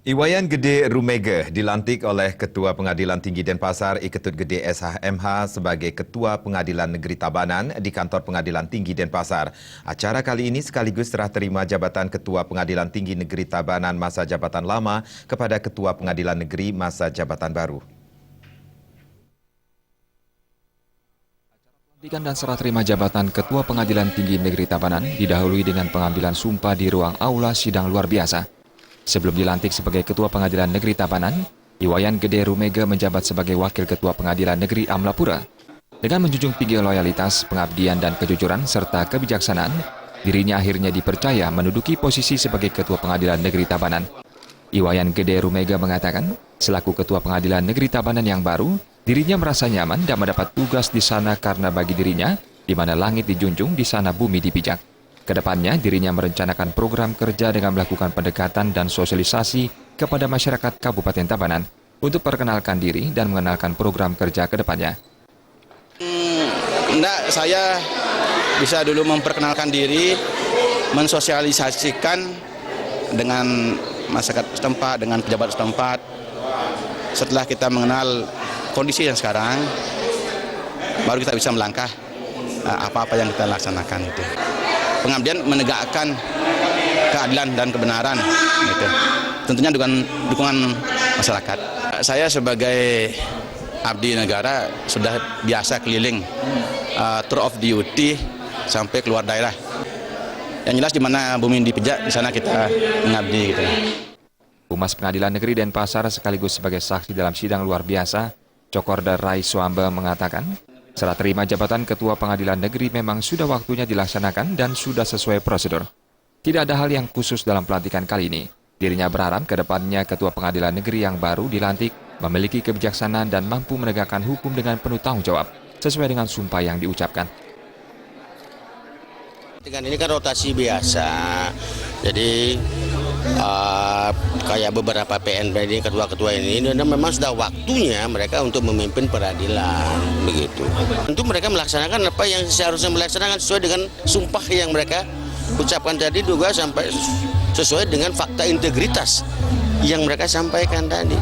Iwayan Gede Rumega dilantik oleh Ketua Pengadilan Tinggi Denpasar I Ketut Gede SHMH sebagai Ketua Pengadilan Negeri Tabanan di Kantor Pengadilan Tinggi Denpasar. Acara kali ini sekaligus serah terima jabatan Ketua Pengadilan Tinggi Negeri Tabanan masa jabatan lama kepada Ketua Pengadilan Negeri masa jabatan baru. Pelantikan dan serah terima jabatan Ketua Pengadilan Tinggi Negeri Tabanan didahului dengan pengambilan sumpah di ruang aula sidang luar biasa. Sebelum dilantik sebagai Ketua Pengadilan Negeri Tabanan, Iwayan Gede Rumega menjabat sebagai Wakil Ketua Pengadilan Negeri Amlapura. Dengan menjunjung tinggi loyalitas, pengabdian dan kejujuran serta kebijaksanaan, dirinya akhirnya dipercaya menduduki posisi sebagai Ketua Pengadilan Negeri Tabanan. Iwayan Gede Rumega mengatakan, selaku Ketua Pengadilan Negeri Tabanan yang baru, dirinya merasa nyaman dan mendapat tugas di sana karena bagi dirinya, di mana langit dijunjung, di sana bumi dipijak. Kedepannya, dirinya merencanakan program kerja dengan melakukan pendekatan dan sosialisasi kepada masyarakat Kabupaten Tabanan untuk perkenalkan diri dan mengenalkan program kerja kedepannya. Saya bisa dulu memperkenalkan diri, mensosialisasikan dengan masyarakat setempat, dengan pejabat setempat. Setelah kita mengenal kondisi yang sekarang, baru kita bisa melangkah apa-apa yang kita laksanakan itu. Pengabdian menegakkan keadilan dan kebenaran, gitu. Tentunya dengan dukungan masyarakat. Saya sebagai abdi negara sudah biasa keliling tour of duty sampai keluar daerah. Yang jelas di mana bumi dipijak, di sana kita mengabdi. Gitu. Humas Pengadilan Negeri Denpasar sekaligus sebagai saksi dalam sidang luar biasa, Cokorda Rai Swamba mengatakan, serah terima jabatan Ketua Pengadilan Negeri memang sudah waktunya dilaksanakan dan sudah sesuai prosedur. Tidak ada hal yang khusus dalam pelantikan kali ini. Dirinya berharap ke depannya Ketua Pengadilan Negeri yang baru dilantik memiliki kebijaksanaan dan mampu menegakkan hukum dengan penuh tanggung jawab, sesuai dengan sumpah yang diucapkan. Ini kan rotasi biasa, jadi kayak beberapa PNPD ketua-ketua ini memang sudah waktunya mereka untuk memimpin peradilan, begitu. Tentu mereka melaksanakan apa yang seharusnya melaksanakan sesuai dengan sumpah yang mereka ucapkan tadi, juga sampai sesuai dengan fakta integritas yang mereka sampaikan tadi.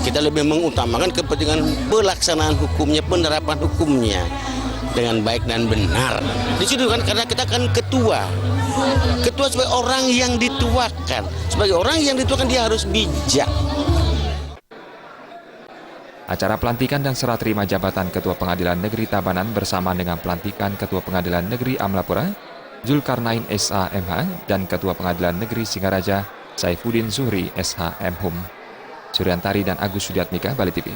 Kita lebih mengutamakan kepentingan pelaksanaan hukumnya, penerapan hukumnya dengan baik dan benar. Di situ kan karena kita kan ketua sebagai orang yang dituakan. Sebagai orang yang dituakan dia harus bijak. Acara pelantikan dan serah terima jabatan Ketua Pengadilan Negeri Tabanan bersama dengan pelantikan Ketua Pengadilan Negeri Amlapura, Zulkarnain SHMH, dan Ketua Pengadilan Negeri Singaraja, Saifuddin Zuhri SHM Hum. Suryantari dan Agus Sudiatmika, Bali TV.